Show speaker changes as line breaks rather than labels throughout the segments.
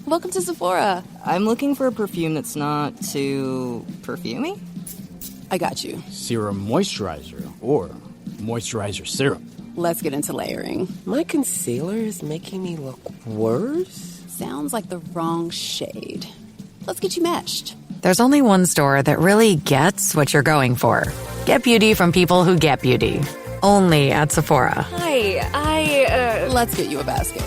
Welcome to Sephora. I'm looking for a perfume that's not too perfumey. I got you.
Serum moisturizer or moisturizer serum.
Let's get into layering.
My concealer is making me look worse?
Sounds like the wrong shade. Let's get you matched.
There's only one store that really gets what you're going for. Get beauty from people who get beauty. Only at Sephora.
Hi, Let's get you a basket.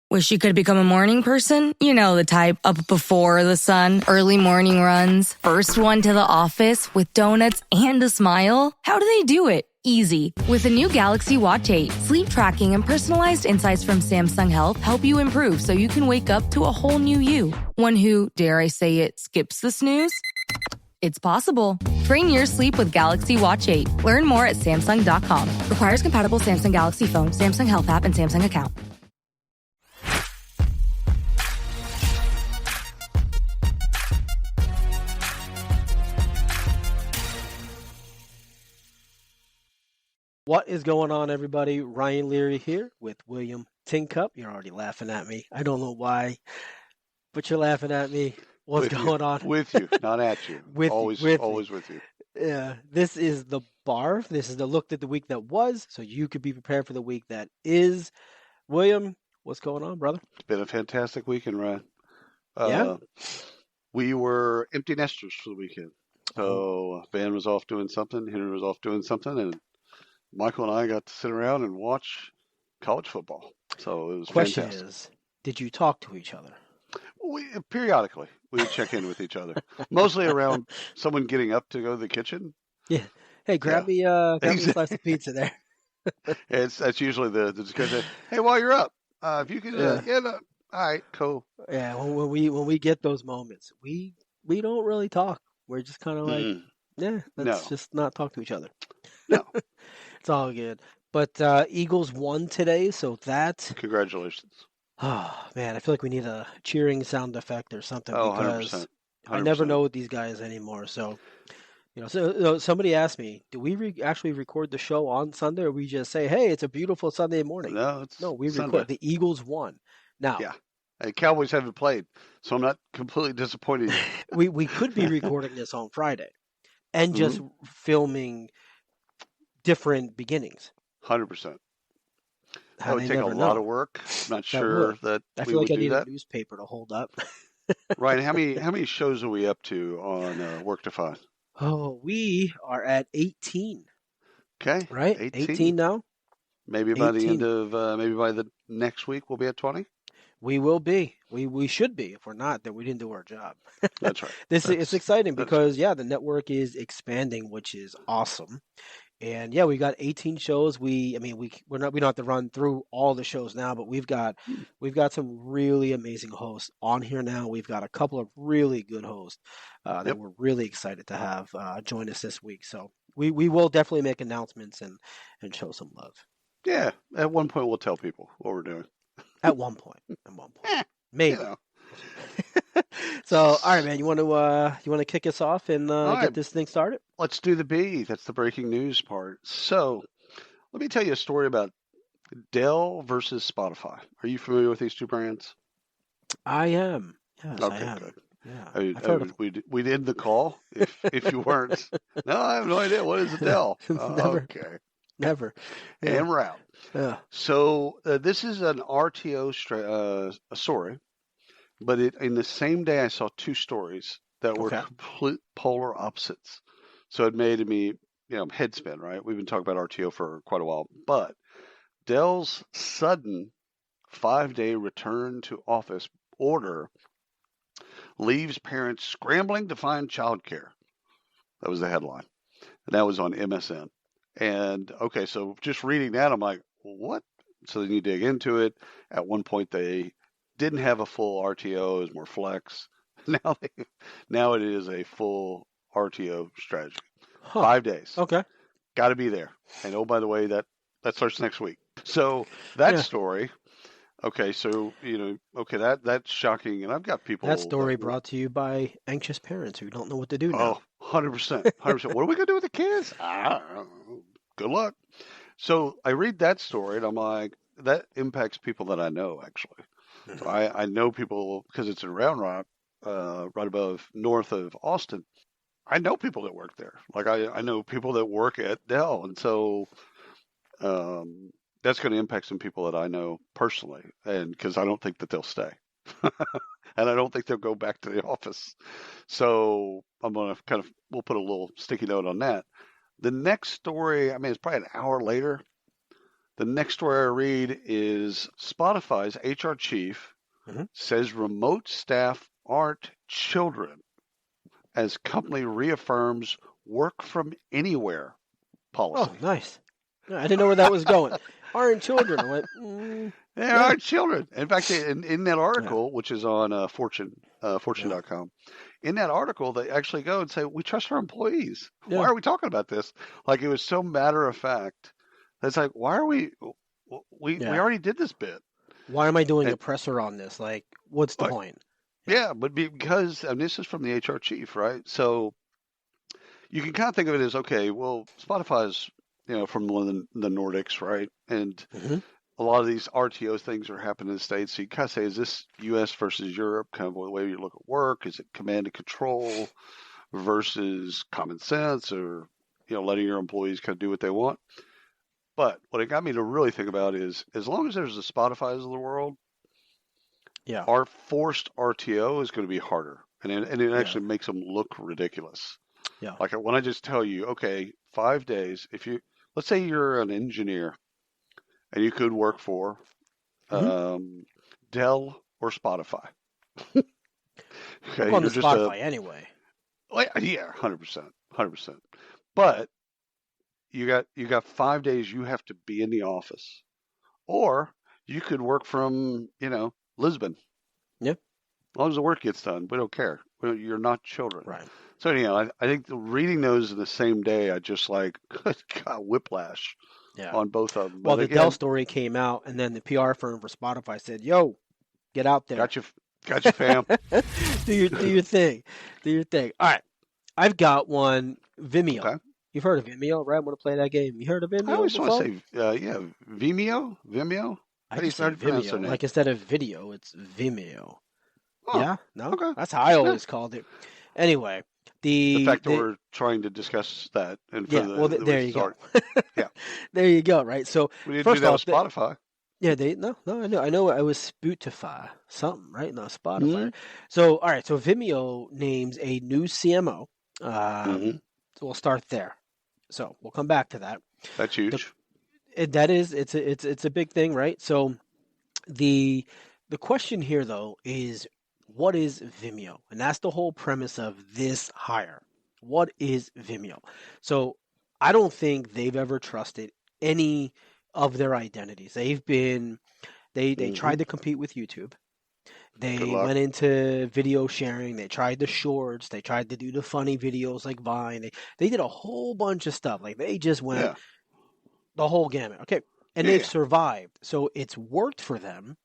Wish you could become a morning person? You know the type, up before the sun, early morning runs, first one to the office with donuts and a smile. How do they do it? Easy. With the new Galaxy Watch 8, sleep tracking and personalized insights from Samsung Health help you improve so you can wake up to a whole new you. One who, dare I say it, skips the snooze? It's possible. Train your sleep with Galaxy Watch 8. Learn more at Samsung.com. Requires compatible Samsung Galaxy phone, Samsung Health app, and Samsung account.
What is going on, everybody? Ryan Leary here with William Tincup. You're already laughing at me. I don't know why, but you're laughing at me. What's going on?
With you, not at you. Always with you.
Yeah, this is the BARF. This is the look at the week that was, so you could be prepared for the week that is. William, what's going on, brother?
It's been a fantastic weekend, Ryan.
Yeah?
We were empty nesters for the weekend. So Van was off doing something, Henry was off doing something, and Michael and I got to sit around and watch college football. So it was
Question
fantastic.
is, did you talk to each other?
Periodically, we would check in with each other, mostly around someone getting up to go to the kitchen.
Yeah. Hey, grab me a slice of pizza there.
That's usually the discussion. Hey, while you're up, if you can, all right, cool.
Yeah, when we get those moments, we don't really talk. We're just kind of like, let's just not talk to each other.
No.
It's all good. But Eagles won today, so that...
Congratulations.
Oh, man, I feel like we need a cheering sound effect or something because
100%.
I never know with these guys anymore. So, so somebody asked me, do we actually record the show on Sunday, or we just say, hey, it's a beautiful Sunday morning?
No,
we
Sunday.
record. The Eagles won. Now,
yeah. And Cowboys haven't played, so I'm not completely disappointed.
we could be recording this on Friday and just filming different beginnings.
100%. That would take a lot of work. I'm not sure that
I
we
feel
would
like I
do
need
that.
a newspaper to hold up.
Ryan, how many shows are we up to on Work to Find?
Oh, we are at 18.
Okay.
Right? 18 now?
Maybe by the end of, maybe by the next week we'll be at 20?
We will be. We should be. If we're not, then we didn't do our job.
That's right.
It's exciting because, the network is expanding, which is awesome. And we got 18 shows. We don't have to run through all the shows now, but we've got some really amazing hosts on here now. We've got a couple of really good hosts that we're really excited to have join us this week. So we will definitely make announcements and show some love.
Yeah, at one point we'll tell people what we're doing.
At one point, maybe. So, all right, man. You want to kick us off and get this thing started?
Let's do the B. That's the breaking news part. So, let me tell you a story about Dell versus Spotify. Are you familiar with these two brands?
I am. Yes,
okay,
I am.
good.
Yeah,
we'd end the call if you weren't. No, I have no idea. What is a Dell? Okay.
Never. Yeah.
And we're out.
Yeah.
So this is an RTO story, but in the same day I saw two stories that were complete polar opposites. So it made me, head spin, right? We've been talking about RTO for quite a while, but Dell's sudden 5-day return to office order leaves parents scrambling to find childcare. That was the headline. And that was on MSN. And so just reading that, I'm like, what? So then you dig into it. At one point, they didn't have a full RTO; it was more flex. Now it is a full RTO strategy. 5 days.
Okay.
Got to be there. And oh, by the way, that starts next week. So that story. Okay, so that's shocking. And I've got people.
That story brought to you by anxious parents who don't know what to do now.
Oh, 100%. 100%. What are we going to do with the kids? I don't know. Good luck. So I read that story and I'm like, that impacts people that I know, actually. So I know people because it's in Round Rock, right above north of Austin. I know people that work there. Like I know people that work at Dell, and so that's going to impact some people that I know personally, and because I don't think that they'll stay, and I don't think they'll go back to the office. So I'm going to we'll put a little sticky note on that. The next story, I mean, it's probably an hour later. The next story I read is Spotify's HR chief says remote staff aren't children as company reaffirms work from anywhere policy.
Oh, nice. I didn't know where that was going. Aren't children? I went,
They aren't children. In fact, in that article, which is on Fortune.com, in that article, they actually go and say, we trust our employees.
Yeah.
Why are we talking about this? Like, it was so matter of fact. It's like, why are we already did this bit.
Why am I doing a presser on this? Like, what's the point?
Yeah, but because, and this is from the HR chief, right? So you can kind of think of it as, okay, well, Spotify's, from the Nordics, right? And a lot of these RTO things are happening in the States. So you kind of say, is this U.S. versus Europe, kind of the way you look at work? Is it command and control versus common sense, or, letting your employees kind of do what they want? But what it got me to really think about is, as long as there's the Spotifys of the world, our forced RTO is going to be harder, and it actually makes them look ridiculous. Yeah. Like when I just tell you, okay, 5 days. Let's say you're an engineer, and you could work for Dell or Spotify. Okay,
I'm on Spotify anyway.
Well, yeah, 100%. But you got 5 days you have to be in the office, or you could work from Lisbon.
Yep.
As long as the work gets done, we don't care. You're not children.
Right.
So anyhow, I think reading those in the same day, I just like got whiplash on both of them.
Well, the Dell story came out, and then the PR firm for Spotify said, "Yo, get out there.
Got you, fam.
do your thing. Do your thing." All right, I've got one. Vimeo. Okay. You've heard of Vimeo, right? I want to play that game. You heard of Vimeo?
I always want to say, Vimeo. How do you pronounce their name?
Like instead of video, it's Vimeo.
Oh,
yeah, no,
okay.
That's how I always called it. Anyway,
the fact that we're trying to discuss that and
there you go.
Yeah,
there you go. Right. So
we didn't do that with Spotify.
I know. I was Spotify something, right? No, Spotify. So all right. So Vimeo names a new CMO. So we'll start there. So we'll come back to that.
That's huge.
It's a big thing, right? So the question here though is, what is Vimeo? And that's the whole premise of this hire. What is Vimeo? So I don't think they've ever trusted any of their identities. They tried to compete with YouTube. They went into video sharing. They tried the shorts. They tried to do the funny videos like Vine. They did a whole bunch of stuff. Like they just went the whole gamut. Okay. And they've survived. So it's worked for them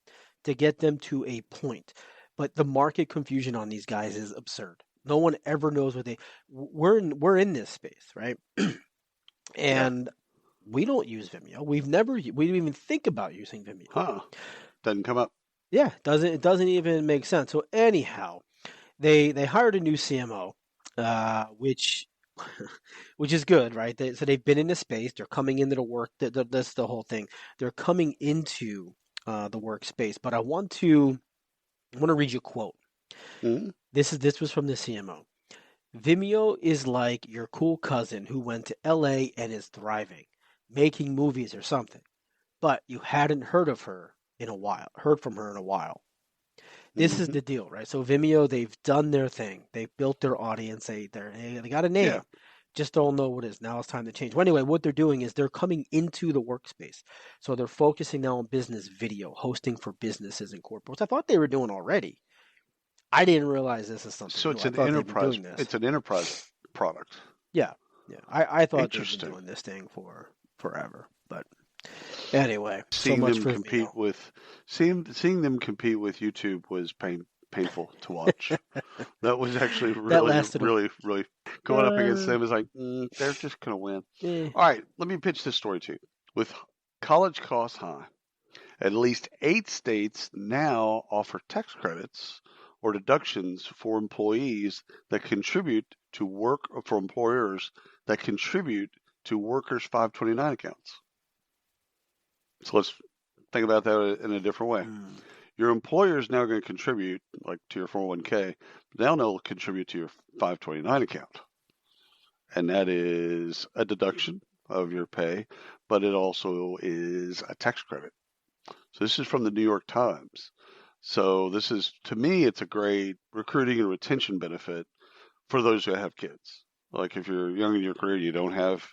to get them to a point. But the market confusion on these guys is absurd. No one ever knows what we're in this space, right? And we don't use Vimeo. We didn't even think about using Vimeo.
Huh. Doesn't come up.
Yeah, it doesn't even make sense. So anyhow, they hired a new CMO, which is good, right? So they've been in the space. They're coming into the work. That's the whole thing. They're coming into the workspace. But I want to read you a quote. This was from the CMO. Vimeo is like your cool cousin who went to LA and is thriving, making movies or something, but you hadn't heard from her in a while. This is the deal, right? So Vimeo, they've done their thing. They've built their audience. They got a name. Yeah. Just don't know what it is. Now it's time to change. Well, anyway, what they're doing is they're coming into the workspace. So they're focusing now on business video, hosting for businesses and corporates. I thought they were doing already. I didn't realize this is something.
So it's an enterprise. It's an enterprise product.
Yeah. I thought they've been doing this thing for forever. But anyway,
seeing them compete with YouTube was painful to watch. That was actually really going up against them is like they're just gonna win. All right, let me pitch this story to you. With college costs high At least 8 states now offer tax credits or deductions for employees that contribute to work, for employers that contribute to workers' 529 accounts. So let's think about that in a different way. Your employer is now going to contribute, like to your 401k, but now they'll contribute to your 529 account. And that is a deduction of your pay, but it also is a tax credit. So this is from the New York Times. So this is, to me, it's a great recruiting and retention benefit for those who have kids. Like if you're young in your career, you don't have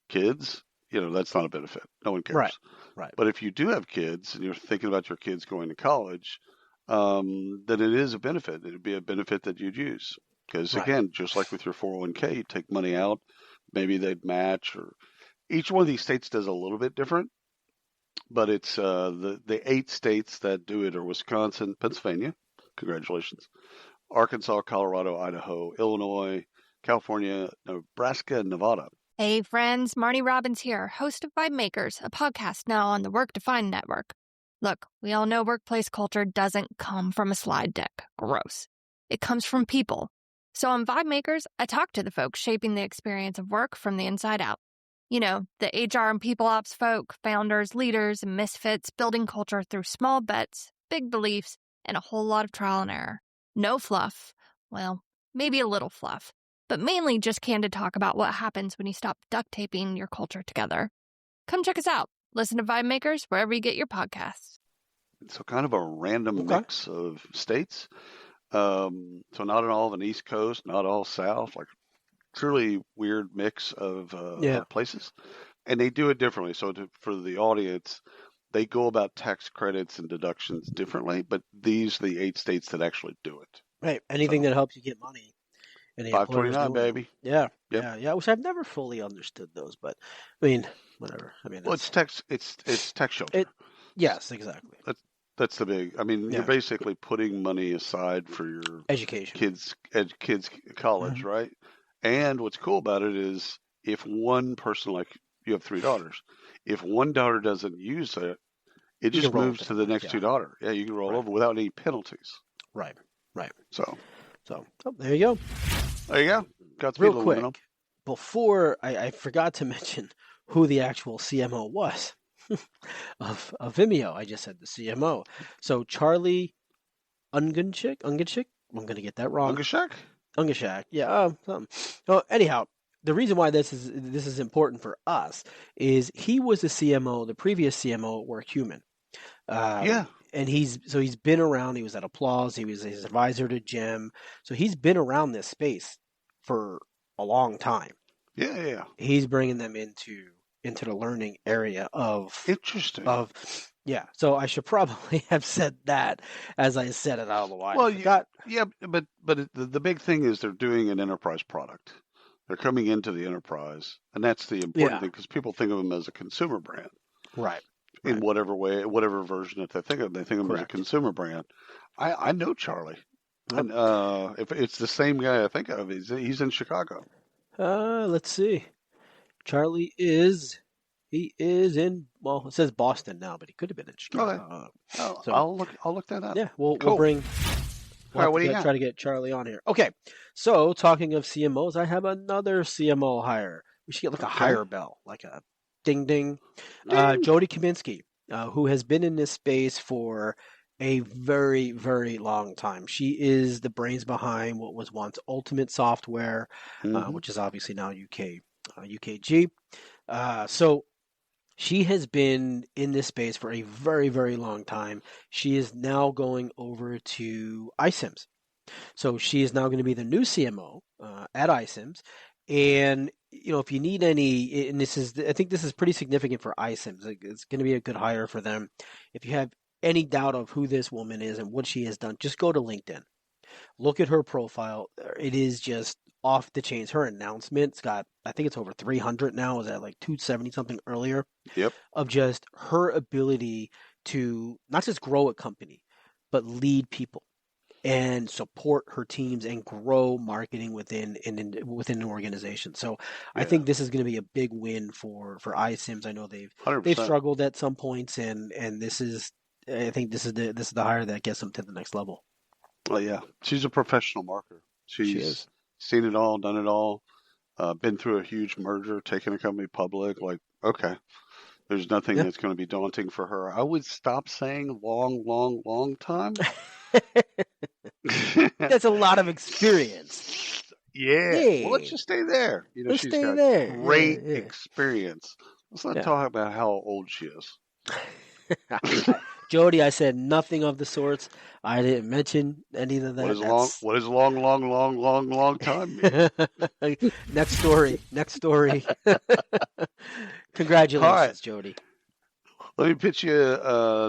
kids, that's not a benefit. No one cares.
Right.
But if you do have kids and you're thinking about your kids going to college, then it is a benefit. It would be a benefit that you'd use. Because again, just like with your 401k, you take money out, maybe they'd match, or each one of these states does a little bit different. But it's the 8 states that do it are Wisconsin, Pennsylvania, congratulations, Arkansas, Colorado, Idaho, Illinois, California, Nebraska, and Nevada.
Hey friends, Marnie Robbins here, host of Vibe Makers, a podcast now on the Work Defined Network. Look, we all know workplace culture doesn't come from a slide deck. Gross. It comes from people. So on Vibe Makers, I talk to the folks shaping the experience of work from the inside out. The HR and people ops folk, founders, leaders, and misfits building culture through small bets, big beliefs, and a whole lot of trial and error. No fluff. Well, maybe a little fluff. But mainly just candid talk about what happens when you stop duct taping your culture together. Come check us out. Listen to Vibe Makers wherever you get your podcasts.
So kind of a random mix of states. So not all of an East Coast, not all South, like truly weird mix of places. And they do it differently. So for the audience, they go about tax credits and deductions differently, but these are the 8 states that actually do it.
Right. Anything that helps you get money.
529, baby.
Yeah. Which I've never fully understood those, but I mean, whatever. I mean,
it's tax shelter.
Yes, exactly.
That's the big. I mean, you're basically putting money aside for your
education,
kids college, right? And what's cool about it is if one person, like you have 3 daughters, if one daughter doesn't use it, it just moves to the next 2 daughters. Yeah, you can roll over without any penalties.
Right.
So
there you go.
There you go. Got
real quick. Aluminum. Before I forgot to mention who the actual CMO was of Vimeo. I just said the CMO. So Charlie Ungenschik. I'm going to get that wrong. Ungashak. Yeah. So anyhow, the reason why this is important for us is he was the CMO, the previous CMO at WorkHuman. And he's been around. He was at Applause. He was his advisor to Jim. So he's been around this space for a long time.
Yeah.
He's bringing them into the learning area of
interesting.
So I should probably have said that as I said it. I don't know why.
Well, but the big thing is they're doing an enterprise product. They're coming into the enterprise, and that's the important thing because people think of them as a consumer brand,
right?
In whatever way, whatever version that they think of them as a consumer brand. I know Charlie, and if it's the same guy I think of, he's in Chicago.
Let's see. Charlie is in, well, it says Boston now, but he could have been in Chicago.
Okay. So I'll look that up.
Yeah, we'll bring.
All right, what do you got?
Try to get Charlie on here. Okay, so talking of CMOs, I have another CMO hire. We should get like a hire bell, like a ding ding. Jody Kaminsky, who has been in this space for a very, very long time. She is the brains behind what was once Ultimate Software, which is obviously now UKG. So she has been in this space for a very, very long time. She is now going over to iCIMS. So she is now going to be the new CMO at iCIMS. And, if you need any, and I think this is pretty significant for iCIMS. It's going to be a good hire for them. If you have any doubt of who this woman is and what she has done, just go to LinkedIn. Look at her profile. It is just off the chains. Her announcement's got, I think it's over 300 now. It was at like 270 something earlier.
Yep.
Of just her ability to not just grow a company, but lead people. and support her teams and grow marketing within an organization. So I think this is going to be a big win for iSims. I know they've
100%.
struggled at some points, and this is, I think this is the hire that gets them to the next level.
Well, yeah, she's a professional marketer.
She is.
Seen it all, done it all, been through a huge merger, taken a company public. Like, okay, there's nothing that's going to be daunting for her. I would stop saying long time.
That's a lot of experience.
Yeah. Well, let's just stay there. You know, she's got great experience. Let's not talk about how old she is.
Jody, I said nothing of the sorts. I didn't mention any of that.
What is long time mean?
Next story. Congratulations,
right.
Jody.
Let me pitch you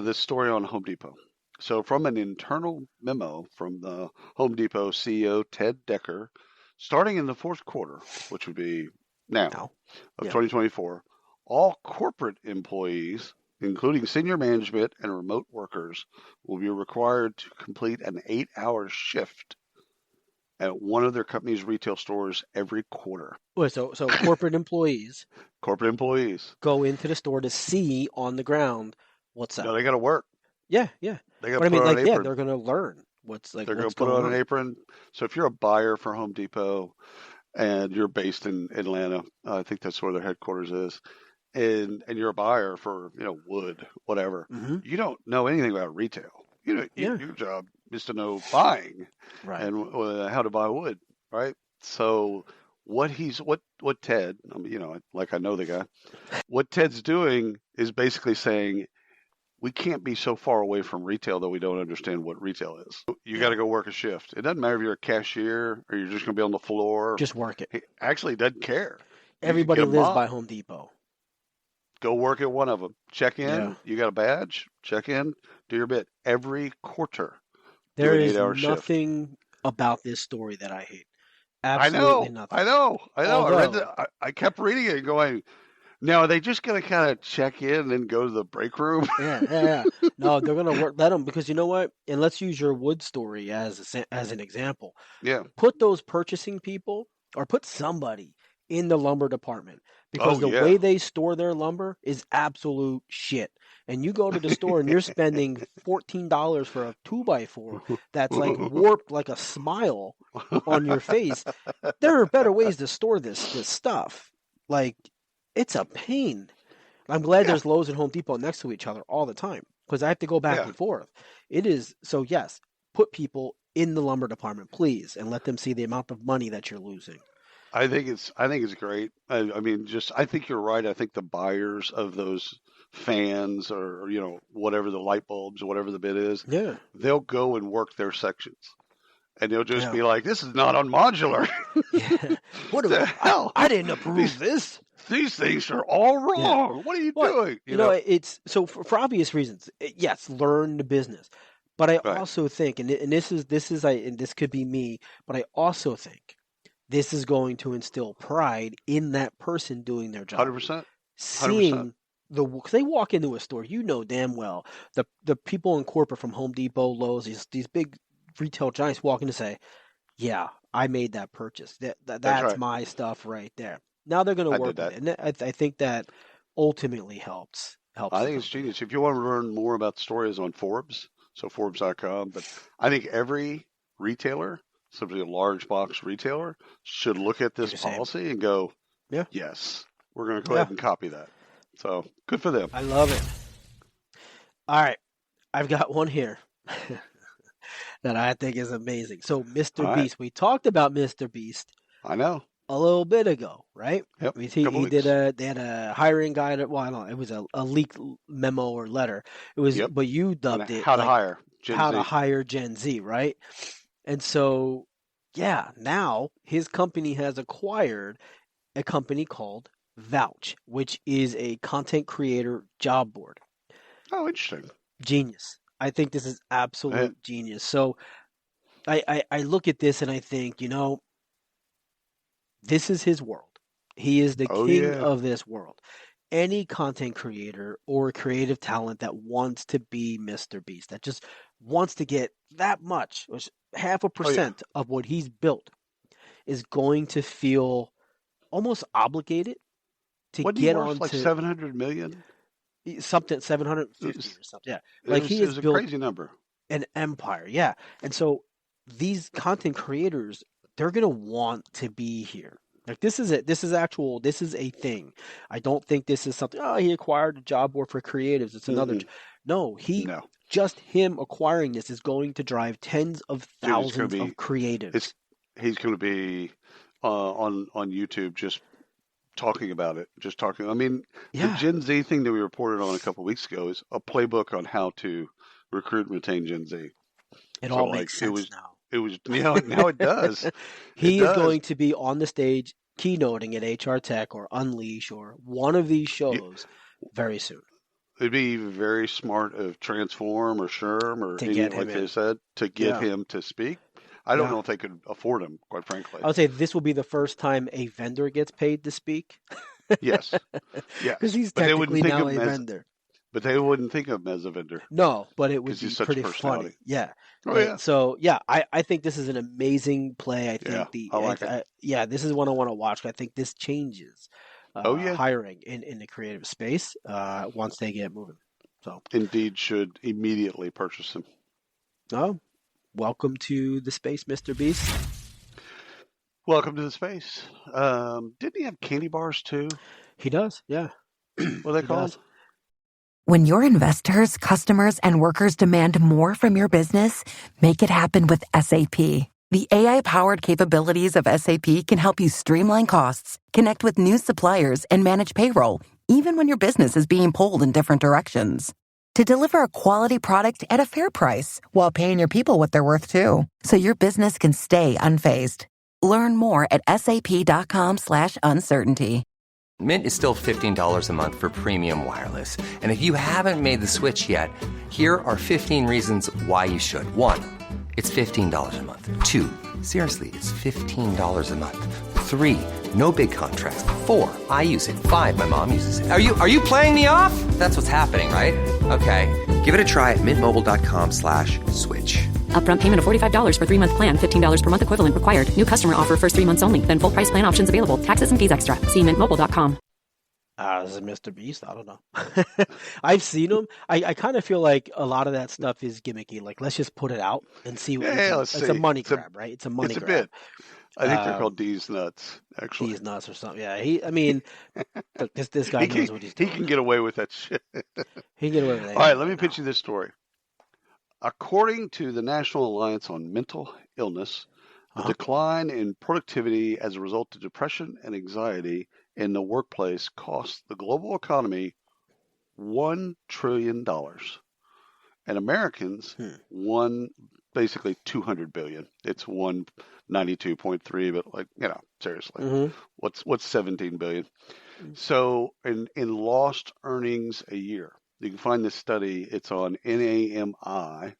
this story on Home Depot. So from an internal memo from the Home Depot CEO, Ted Decker, starting in the fourth quarter, which would be now of 2024, all corporate employees, including senior management and remote workers, will be required to complete an 8-hour shift at one of their company's retail stores every quarter.
Wait, so corporate employees
go
into the store to see on the ground what's up.
No, they got to work.
Yeah.
They got to put on an apron.
They're going to learn they're
going to put on an apron. So if you're a buyer for Home Depot and you're based in Atlanta, I think that's where their headquarters is, and you're a buyer for wood, whatever, you don't know anything about retail. Your job is to know buying and how to buy wood, right? So what Ted, I know the guy, what Ted's doing is basically saying, we can't be so far away from retail that we don't understand what retail is. You got to go work a shift. It doesn't matter if you're a cashier or you're just going to be on the floor.
Just work it.
He actually doesn't care.
Everybody lives by Home Depot.
Go work at one of them. Check in. Yeah. You got a badge. Check in. Do your bit. Every quarter.
There is nothing about this story that I hate. Absolutely nothing.
I know. I kept reading it and going, now, are they just going to kind of check in and then go to the break room?
Yeah. No, they're going to let them, because you know what? And let's use your wood story as an example.
Yeah.
Put those purchasing people or put somebody in the lumber department, because the way they store their lumber is absolute shit. And you go to the store and you're spending $14 for a 2x4 that's like warped like a smile on your face. There are better ways to store this stuff. Like, it's a pain. I'm glad there's Lowe's and Home Depot next to each other all the time, because I have to go back and forth. It is so, yes, put people in the lumber department, please, and let them see the amount of money that you're losing.
I think it's great. I mean, I think you're right. I think the buyers of those fans or whatever the light bulbs or whatever the bid is, they'll go and work their sections. And they'll just be like, this is not on modular.
What the hell? I didn't approve this.
These things are all wrong. Yeah. What are you doing?
You know, it's so for obvious reasons. Yes, learn the business. But I also think, and this could be me, but I also think this is going to instill pride in that person doing their job.
100%.
Seeing because they walk into a store, damn well the people in corporate from Home Depot, Lowe's, these big retail giants walk in to say, yeah, I made that purchase. That's my stuff right there. Now they're going to work with it. And I think that ultimately helps.
I think it's genius. If you want to learn more about the stories on Forbes, so Forbes.com, but I think every retailer, especially a large box retailer, should look at this policy and go, yes, we're going to go ahead and copy that. So good for them.
I love it. All right. I've got one here that I think is amazing. So Mr. Beast, we talked about Mr. Beast.
I know.
A little bit ago, right?
Yep.
They had a hiring guide. Well, I don't know. It was a leaked memo or letter. It was, but you dubbed it
how to hire Gen Z.
To hire Gen Z, right? And so, now his company has acquired a company called Vouch, which is a content creator job board.
Oh, interesting.
Genius. I think this is absolute genius. So, I look at this and I think, this is his world. He is the king of this world. Any content creator or creative talent that wants to be Mr. Beast, that just wants to get that much, which 0.5% of what he's built is going to feel almost obligated to
Wasn't
get
he worth
on
like
to
700 million?
something 750 or something. Yeah, like he
It
has
was a
built
crazy number.
an empire. Yeah, and so these content creators, they're gonna want to be here. Like this is it. This is actual. This is a thing. I don't think this is something. Oh, he acquired a job board for creatives. It's another. No,
No.
just him acquiring this is going to drive tens of
Dude, it's
thousands of creatives.
He's going to be on YouTube just talking about it. Just talking. I mean, the Gen Z thing that we reported on a couple of weeks ago is a playbook on how to recruit and retain Gen Z.
It all makes sense now.
It was now it does.
He is going to be on the stage keynoting at HR Tech or Unleash or one of these shows very soon.
It'd be very smart of Transform or Sherm or any, like they said, to get him to speak. I don't know if they could afford him, quite frankly.
I would say this will be the first time a vendor gets paid to speak.
Yes.
Because he's technically now a vendor.
But they wouldn't think of him as a vendor.
No, but it would be pretty funny. Yeah.
Oh, yeah.
So, I think this is an amazing play. I think this is one I want to watch. I think this changes hiring in the creative space once they get moving. So
Indeed should immediately purchase him.
Oh, welcome to the space, Mr. Beast.
Welcome to the space. Didn't he have candy bars too?
He does, yeah.
What are they called?
When your investors, customers, and workers demand more from your business, make it happen with SAP. The AI-powered capabilities of SAP can help you streamline costs, connect with new suppliers, and manage payroll, even when your business is being pulled in different directions. To deliver a quality product at a fair price while paying your people what they're worth too, so your business can stay unfazed. Learn more at sap.com/uncertainty.
Mint is still $15 a month for premium wireless. And if you haven't made the switch yet, here are 15 reasons why you should. 1, it's $15 a month. 2, seriously, it's $15 a month. 3, no big contrast. 4, I use it. 5, my mom uses it. Are you playing me off? That's what's happening, right? Okay, give it a try at mintmobile.com/switch.
Upfront payment of $45 for 3-month plan. $15 per month equivalent required. New customer offer first 3 months only. Then full price plan options available. Taxes and fees extra. See mintmobile.com.
This is Mr. Beast. I don't know. I've seen him. I kind of feel like a lot of that stuff is gimmicky. Like, let's just put it out and see what it's a money grab, right? It's a money grab.
It's a bit. I think they're called D's nuts, actually.
D's nuts or something. Yeah. Look, this guy knows what he's doing.
He can get away with that shit.
He can get away with that.
All right, let me pitch you this story. According to the National Alliance on Mental Illness, the decline in productivity as a result of depression and anxiety in the workplace costs the global economy $1 trillion. And Americans won basically $200 billion. It's 192.3, but seriously, what's 17 billion? So in lost earnings a year. You can find this study. It's on NAMI,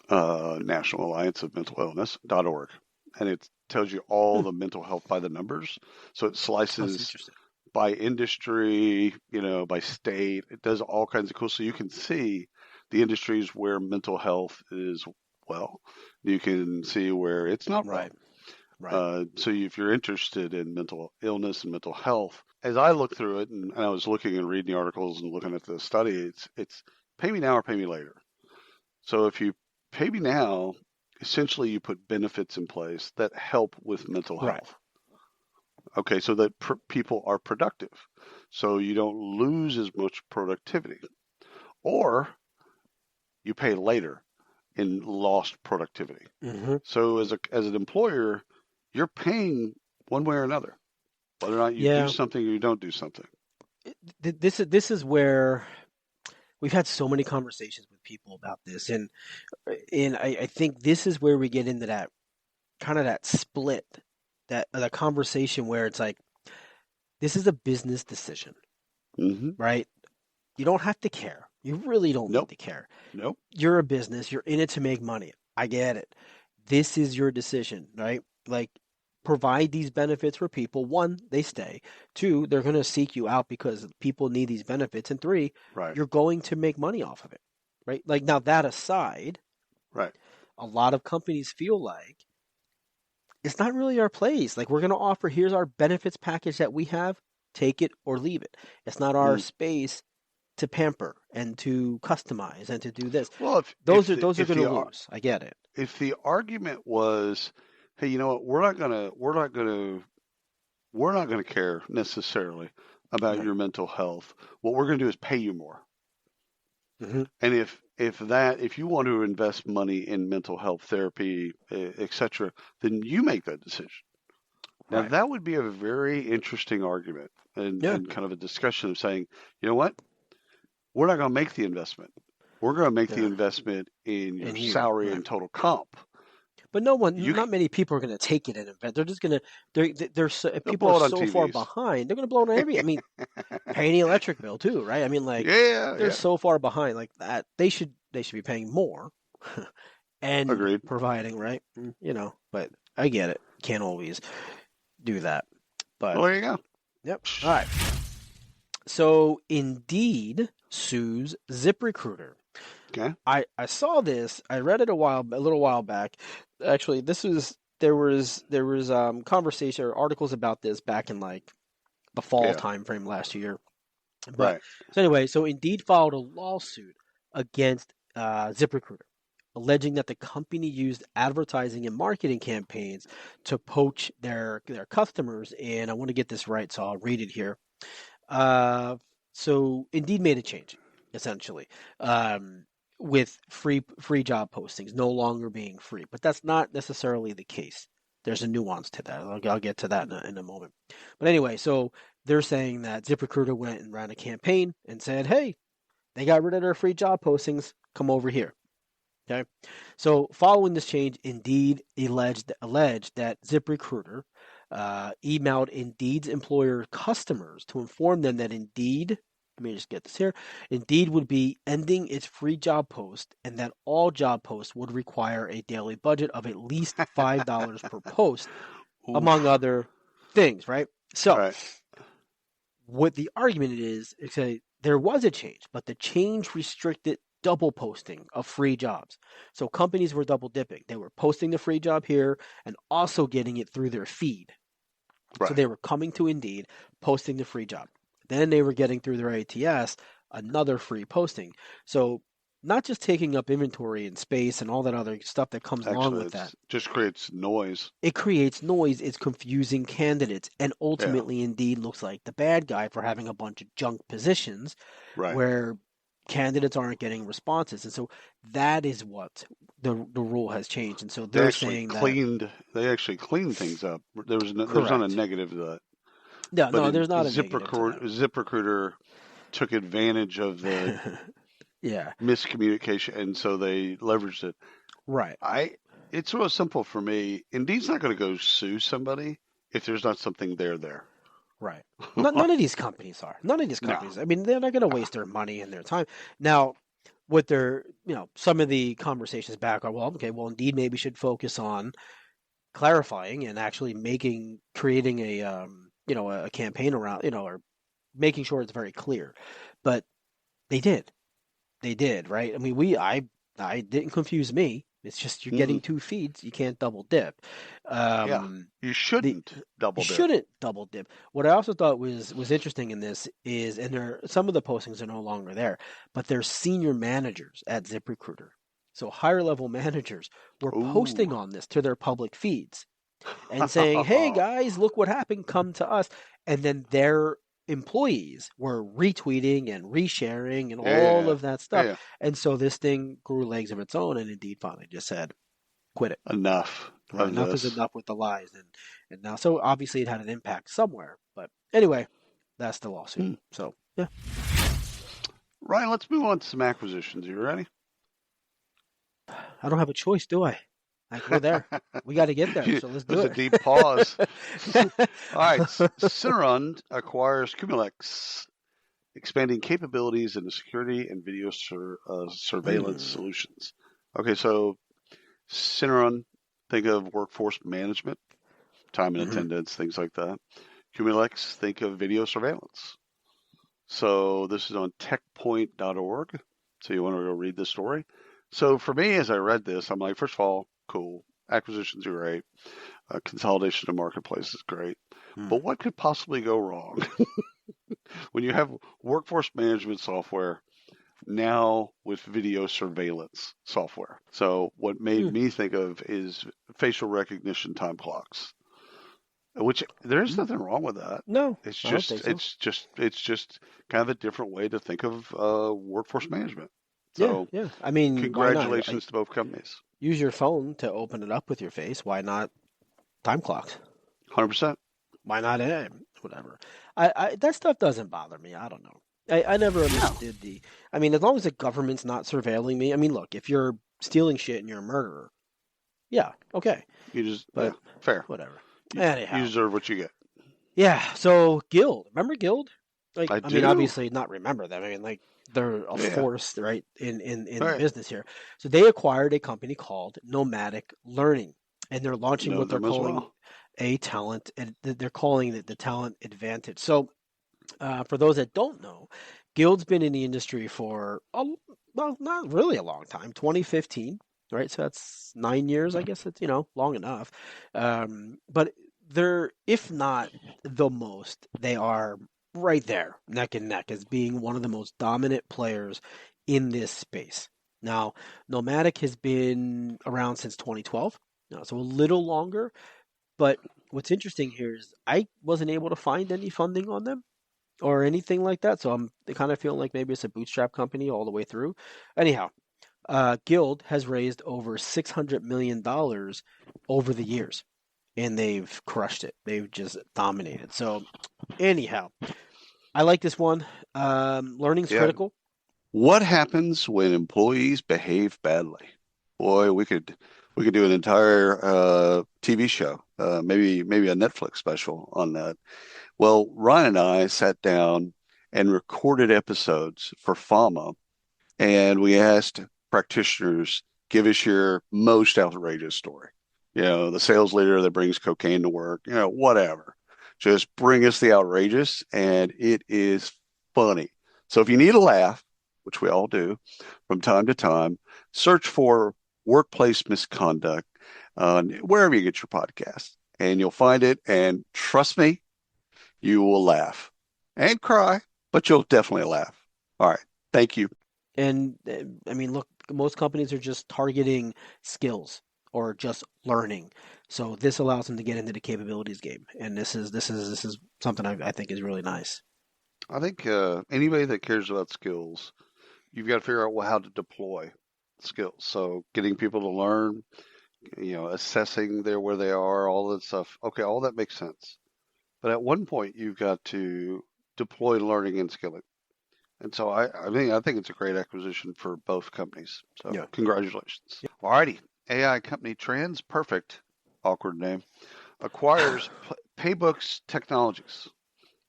National Alliance of Mental Illness.org. And it tells you all the mental health by the numbers. So it slices by industry, by state. It does all kinds of cool. So you can see the industries where mental health is well. You can see where it's not right. So if you're interested in mental illness and mental health, as I look through it, and I was looking and reading the articles and looking at the study, it's pay me now or pay me later. So if you pay me now, essentially you put benefits in place that help with mental health. Okay, so that people are productive. So you don't lose as much productivity. Or you pay later in lost productivity. So as an employer, you're paying one way or another. Whether or not you do something or you don't do something.
This is where we've had so many conversations with people about this, and I think this is where we get into that kind of that split, that conversation where it's like, this is a business decision, right? You don't have to care. You really don't need to care.
Nope.
You're a business. You're in it to make money. I get it. This is your decision, right? Like, provide these benefits for people. 1, they stay. 2, they're going to seek you out because people need these benefits. And 3, you're going to make money off of it, right? Like, now that aside, a lot of companies feel like it's not really our place. Like, we're going to offer, here's our benefits package that we have, take it or leave it. It's not our space to pamper and to customize and to do this.
Well,
those are going to lose. I get it.
If the argument was, hey, you know what, we're not gonna care necessarily about your mental health. What we're gonna do is pay you more.
Mm-hmm.
And if you want to invest money in mental health therapy, etc., then you make that decision. Now, that would be a very interesting argument and kind of a discussion of saying, you know what, we're not going to make the investment. We're going to make the investment in your salary and total comp.
But not many people are going to take it and invest. They're just going to. People are so far behind. They're going to blow it on every. I mean, paying the electric bill too, right? I mean, like, they're so far behind, like that. They should be paying more, and providing, right? You know, but I get it. Can't always do that. But
there you go.
Yep. All right. So Indeed sues ZipRecruiter.
Okay.
I saw this. I read it a little while back. Actually, there was conversation or articles about this back in like the fall time frame last year. But so anyway, so Indeed filed a lawsuit against ZipRecruiter, alleging that the company used advertising and marketing campaigns to poach their customers. And I want to get this right, so I'll read it here. So Indeed made a change, essentially, with free job postings no longer being free. But that's not necessarily the case. There's a nuance to that. I'll get to that in a moment. But anyway, so they're saying that ZipRecruiter went and ran a campaign and said, hey, they got rid of their free job postings. Come over here. Okay. So following this change, Indeed alleged that ZipRecruiter emailed Indeed's employer customers to inform them that Indeed, let me just get this here, Indeed would be ending its free job post and that all job posts would require a daily budget of at least $5 per post, among other things, right? So what the argument is there was a change, but the change restricted double posting of free jobs. So companies were double dipping. They were posting the free job here and also getting it through their feed. So they were coming to Indeed, posting the free job. Then they were getting through their ATS another free posting. So not just taking up inventory and space and all that other stuff that comes along with that.
Just creates noise.
It creates noise. It's confusing candidates. And ultimately, Indeed looks like the bad guy for having a bunch of junk positions where candidates aren't getting responses. And so that is what the rule has changed. And so they're saying
they actually cleaned things up. There's not a negative to that.
No, there's not a negative to that.
ZipRecruiter took advantage of the miscommunication, and so they leveraged it.
Right.
It's real simple for me. Indeed's not going to go sue somebody if there's not something there.
Right. None of these companies are. None of these companies. No. I mean, they're not going to waste their money and their time. Now, what they're, some of the conversations back are, well, Indeed maybe should focus on clarifying and actually creating a campaign around, or making sure it's very clear. But they did, right? I mean, I didn't confuse me. It's just you're getting two feeds. You can't double dip.
You shouldn't double dip.
You shouldn't double dip. What I also thought was interesting in this is, and some of the postings are no longer there, but they're senior managers at ZipRecruiter. So higher level managers were posting on this to their public feeds and saying, hey guys, look what happened. Come to us. And then their employees were retweeting and resharing and all of that stuff. Yeah. And so this thing grew legs of its own, and Indeed finally just said, quit it.
Enough.
Right? Enough is enough with the lies. And now, so obviously it had an impact somewhere. But anyway, that's the lawsuit. So, yeah.
Ryan, let's move on to some acquisitions. You ready?
I don't have a choice, do I? We're there. We got to get there, so let's do it.
There's a deep pause. All right. Cineron acquires Cumulex, expanding capabilities in the security and video surveillance solutions. Okay, so Cineron, think of workforce management, time and attendance, things like that. Cumulex, think of video surveillance. So this is on techpoint.org. So you want to go read the story. So for me, as I read this, I'm like, first of all, cool. Acquisitions are great. Consolidation of marketplace is great. But what could possibly go wrong when you have workforce management software now with video surveillance software? So what made me think of is facial recognition time clocks, which there's nothing wrong with that.
No,
It's
I don't
just
think so.
it's just kind of a different way to think of workforce management.
Yeah,
So
yeah. I mean, why not?
congratulations to both companies.
Use your phone to open it up with your face. Why not time clocks?
100%.
Why not AI? Whatever. I that stuff doesn't bother me. I don't know. I never understood the. I mean, as long as the government's not surveilling me. I mean, look, if you're stealing shit and you're a murderer, yeah, okay,
You just
but
fair.
whatever.
You
Anyhow,
deserve what you get.
yeah. So Guild, remember Guild? Like,
I
I mean,
do.
obviously not remember them. I mean, like they're a
Yeah.
force, right, in the
Right.
business here. So they acquired a company called Nomadic Learning, and they're launching
Know
what they're
them as
calling
well.
a talent, and they're calling it the talent advantage. So, for those that don't know, Guild's been in the industry for well, not really a long time, 2015, right? So that's 9 years, I guess. It's long enough. But they're, if not the most, they are right there, neck and neck, as being one of the most dominant players in this space. Now, Nomadic has been around since 2012, so a little longer. But what's interesting here is I wasn't able to find any funding on them or anything like that. So I'm kind of feeling like maybe it's a bootstrap company all the way through. Anyhow, Guild has raised over $600 million over the years, and they've crushed it. They've just dominated. So anyhow, I like this one. Learning's critical.
What happens when employees behave badly? Boy, we could do an entire TV show, maybe a Netflix special on that. Well, Ryan and I sat down and recorded episodes for FAMA, and we asked practitioners, give us your most outrageous story. The sales leader that brings cocaine to work, whatever. Just bring us the outrageous, and it is funny. So if you need a laugh, which we all do from time to time, search for workplace misconduct wherever you get your podcast, and you'll find it. And trust me, you will laugh and cry, but you'll definitely laugh. All right. Thank you.
And I mean, look, most companies are just targeting skills or just learning. So this allows them to get into the capabilities game. And this is something I think is really nice.
I think anybody that cares about skills, you've got to figure out how to deploy skills. So getting people to learn, assessing where they are, all that stuff. Okay, all that makes sense. But at one point, you've got to deploy learning and skilling. And so I think it's a great acquisition for both companies. So congratulations. Yeah. All righty. AI company TransPerfect, awkward name, acquires Paybooks Technologies.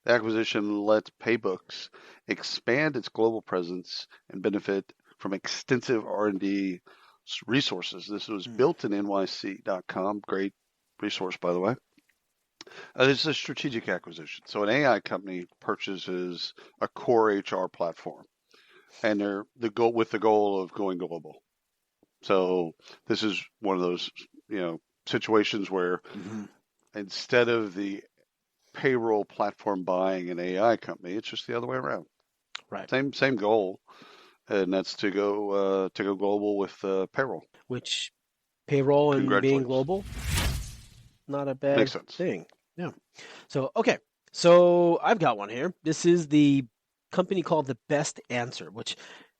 The acquisition lets Paybooks expand its global presence and benefit from extensive R&D resources. This was built in nyc.com. Great resource, by the way. This is a strategic acquisition. So an AI company purchases a core HR platform, and they're with the goal of going global. So this is one of those situations where instead of the payroll platform buying an AI company, it's just the other way around.
Right.
Same goal, and that's to go global with payroll.
Which payroll and being global, not a bad thing. Yeah. So okay. So I've got one here. This is the company called The Best Answer, which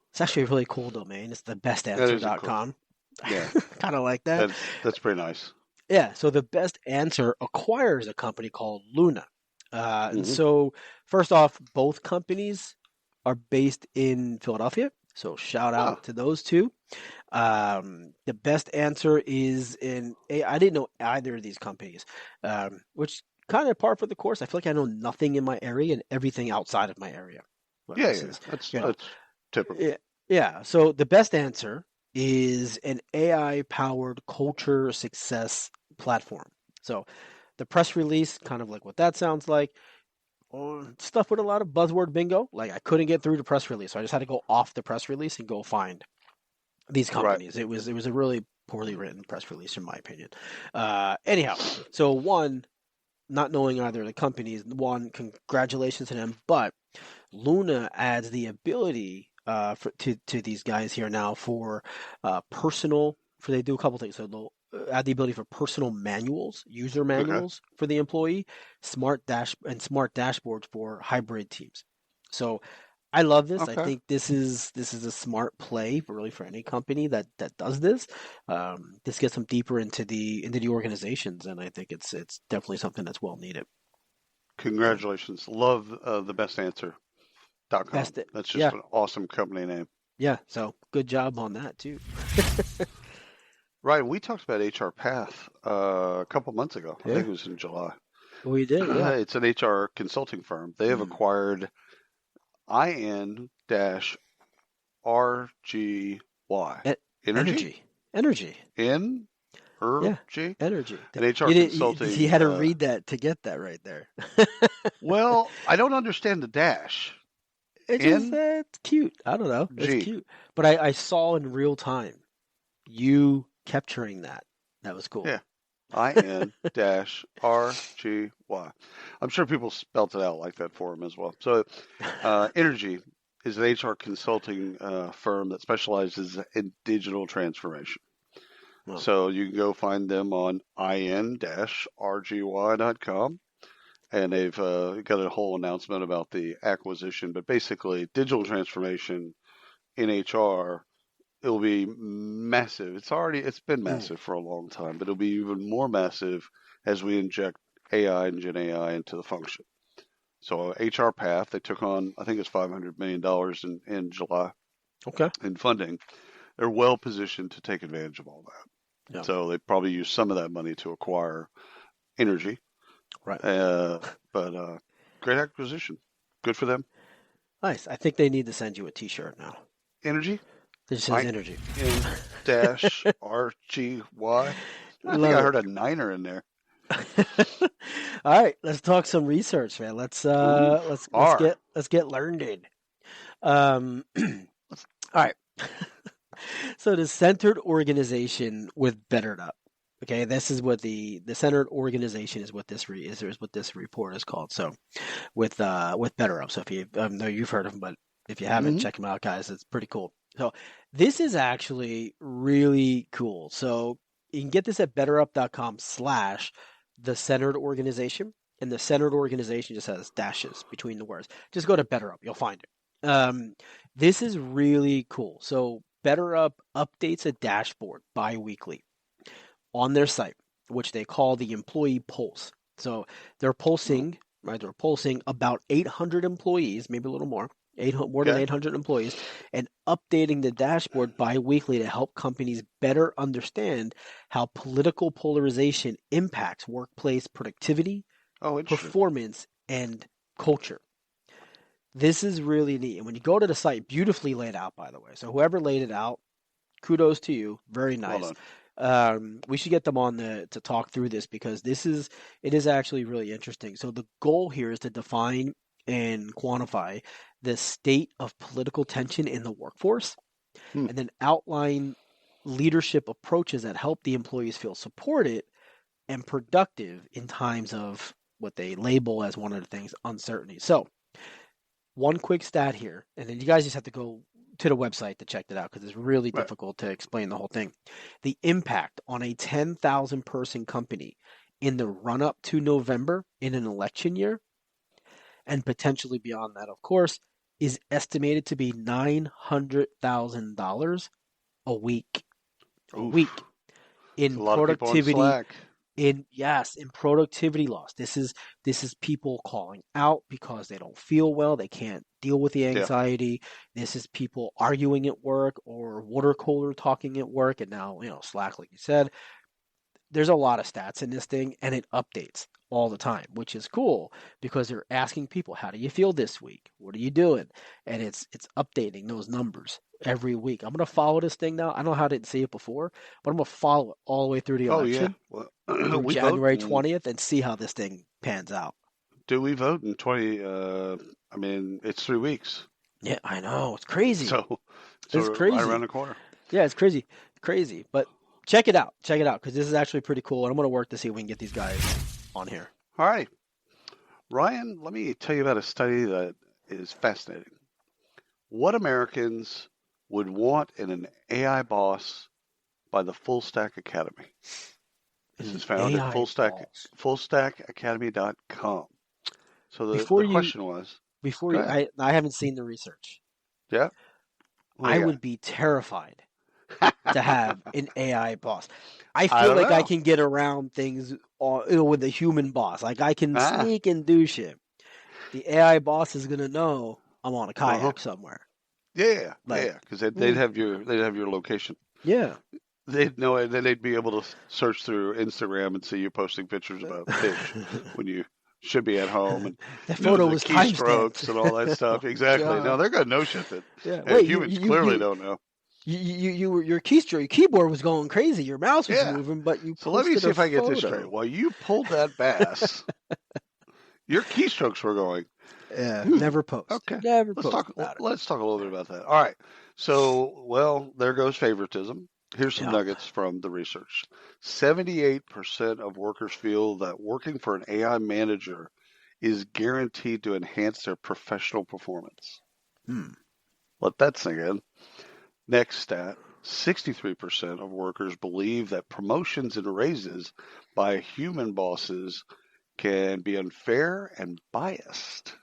it's actually a really cool domain. It's thebestanswer.com.
Cool. Yeah.
Kind of like that.
That's pretty nice.
Yeah. So The Best Answer acquires a company called Luna. And so first off, both companies are based in Philadelphia. So shout out to those two. The Best Answer is I didn't know either of these companies, which kind of par for the course. I feel like I know nothing in my area and everything outside of my area.
That's typical.
Yeah. So The Best Answer is an AI-powered culture success platform. So the press release, kind of like what that sounds like, stuff with a lot of buzzword bingo. Like I couldn't get through the press release, so I just had to go off the press release and go find these companies.
Right.
It was a really poorly written press release, in my opinion. Anyhow, so one, not knowing either of the companies, one, congratulations to them, but Luna adds the ability to these guys here now for personal. For they do a couple things. So they'll add the ability for personal manuals, user manuals for the employee, smart dashboards for hybrid teams. So I love this. I
Okay.
think this is a smart play, really, for any company that does this. This gets them deeper into the organizations, and I think it's definitely something that's well needed.
Congratulations. Love the bestanswer.com. That's just an awesome company name.
Yeah, so good job on that too.
Right. We talked about HR Path a couple months ago. I
Yeah.
think it was in July.
We did, yeah.
It's an HR consulting firm. They have acquired IN-RGY.
Energy.
Energy.
Yeah, energy.
An HR consulting.
You had to read that to get that right there.
Well, I don't understand the dash.
It's cute. I don't know. It's cute. But I saw in real time you capturing that. That was cool.
Yeah. IN-RGY. I'm sure people spelt it out like that for him as well. So, Energy is an HR consulting firm that specializes in digital transformation. Wow. So you can go find them on in-rgy.com. And they've got a whole announcement about the acquisition. But basically, digital transformation in HR, it'll be massive. It's been massive for a long time, but it'll be even more massive as we inject AI and Gen AI into the function. So HR Path, they took on, I think it's $500 million in July in funding. They're well positioned to take advantage of all that. Yeah. So they probably use some of that money to acquire Energy.
Right.
But great acquisition. Good for them.
Nice. I think they need to send you a T-shirt now.
Energy?
It says Energy.
IN-RGY. I think I heard a niner in there.
All right, let's talk some research, man. Let's get learned. All right. So the centered organization with Bettered Up. Okay, this is what the centered organization is. What this report is called. So, with Better Up. So if you I know you've heard of them, but if you haven't, check them out, guys. It's pretty cool. So this is actually really cool. So you can get this at betterup.com/the centered organization, and the centered organization just has dashes between the words. Just go to Better Up, you'll find it. This is really cool. So Better Up updates a dashboard bi-weekly on their site, which they call the Employee Pulse. So they're pulsing, right? They're pulsing about 800 employees, maybe a little more, more than 800 employees, and updating the dashboard bi-weekly to help companies better understand how political polarization impacts workplace productivity, performance, and culture. This is really neat. And when you go to the site, beautifully laid out, by the way. So whoever laid it out, kudos to you. Very nice. Well we should get them on to talk through this because it is actually really interesting. So the goal here is to define and quantify the state of political tension in the workforce and then outline leadership approaches that help the employees feel supported and productive in times of what they label as one of the things, uncertainty. So one quick stat here, and then you guys just have to go to the website to check that out because it's really difficult to explain the whole thing. The impact on a 10,000 person company in the run up to November in an election year and potentially beyond that, of course, is estimated to be $900,000 a week. In productivity. In productivity loss. This is people calling out because they don't feel well, they can't deal with the anxiety. This is people arguing at work or water cooler talking at work, and now Slack, like you said. There's a lot of stats in this thing, and it updates all the time, which is cool because they're asking people, how do you feel this week? What are you doing? And it's updating those numbers every week. I'm going to follow this thing now. I don't know how I didn't see it before, but I'm going to follow it all the way through the election.
Well,
through January 20th and see how this thing pans out.
Do we vote in 20? It's 3 weeks.
Yeah, I know. It's crazy.
So
it's crazy.
Right around the corner.
Yeah, it's crazy. But check it out, because this is actually pretty cool, and I'm gonna work to see if we can get these guys on here.
All right, Ryan, let me tell you about a study that is fascinating. What Americans would want in an AI boss by the Full Stack Academy. This is found at fullstackacademy.com. So the question was,
I haven't seen the research.
Yeah.
I would be terrified to have an AI boss. I feel like I can get around things with a human boss. Like I can sneak and do shit. The AI boss is gonna know I'm on a kayak somewhere.
Yeah, because they'd have your location.
Yeah.
They'd know it. Then they'd be able to search through Instagram and see you posting pictures about fish when you should be at home, and
that photo was
keystrokes and all that stuff. Exactly.
God.
No, they're gonna know shit that
Wait,
humans clearly don't know.
Your keyboard was going crazy. Your mouse was moving, but you.
So let me see if I get this straight. While you pulled that bass, your keystrokes were going.
Yeah, never post.
Okay,
never
let's
post.
Let's talk a little bit about that. All right. So, well, there goes favoritism. Here's some nuggets from the research. 78% of workers feel that working for an AI manager is guaranteed to enhance their professional performance. Let that sink in. Next stat, 63% of workers believe that promotions and raises by human bosses can be unfair and biased.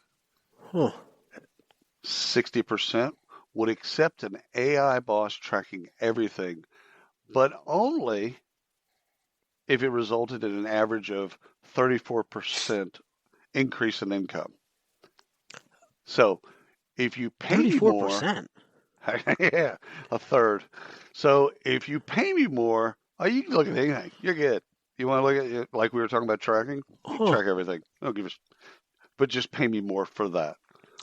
60% would accept an AI boss tracking everything, but only if it resulted in an average of 34% increase in income. So if you pay me more,
34%.
yeah, a third. So if you pay me more, you can look at anything. You're good. You want to look at it like we were talking about tracking? You can track everything. Don't give a but just pay me more for that,